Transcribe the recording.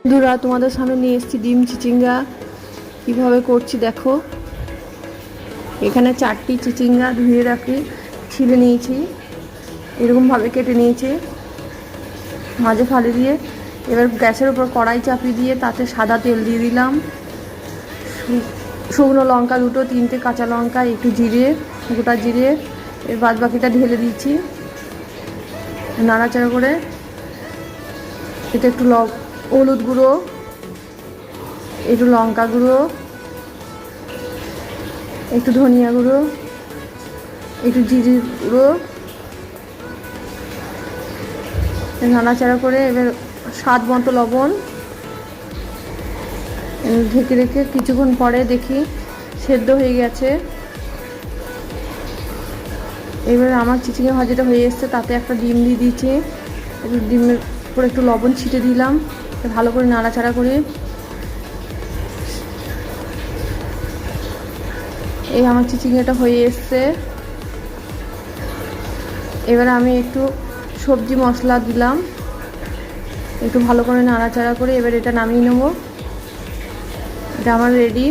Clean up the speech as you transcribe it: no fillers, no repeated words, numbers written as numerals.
বন্ধুরা, তোমাদের সামনে নিয়ে এসেছি ডিম চিচিঙ্গা কীভাবে করছি দেখো। এখানে 4টি চিচিঙ্গা ধুয়ে রাখি ছিলে নিয়েছি, এরকমভাবে কেটে নিয়েছি মাঝে ফালি দিয়ে। এবার গ্যাসের উপর কড়াই চাপিয়ে দিয়ে তাতে সাদা তেল দিয়ে দিলাম, শুকনো লঙ্কা দুটো, 3টে কাঁচা লঙ্কা, একটু জিরে, গোটা জিরে, এর বাদ বাকিটা ঢেলে দিচ্ছি। নাড়াচাড়া করে এটা একটু হলুদ গুঁড়ো, একটু লঙ্কা গুঁড়ো, একটু ধনিয়া গুঁড়ো, একটু জিরে গুঁড়ো, নাড়াচাড়া করে এবার স্বাদ মতো লবণ ঢেকে রেখে কিছুক্ষণ পরে দেখি সেদ্ধ হয়ে গেছে। এবার আমার চিচিঙ্গা ভাজিটা হয়ে এসছে, তাতে একটা ডিম দিয়ে দিয়েছি, একটু ডিমের উপর একটু লবণ ছিটে দিলাম, ভালো করে নাড়াচাড়া করে এই আমার চিচিঙ্গাটা হয়ে এসছে। এবার আমি একটু সবজি মশলা দিলাম, একটু ভালো করে নাড়াচাড়া করে এবার এটা নামিয়ে নেব। এটা আমার রেডি।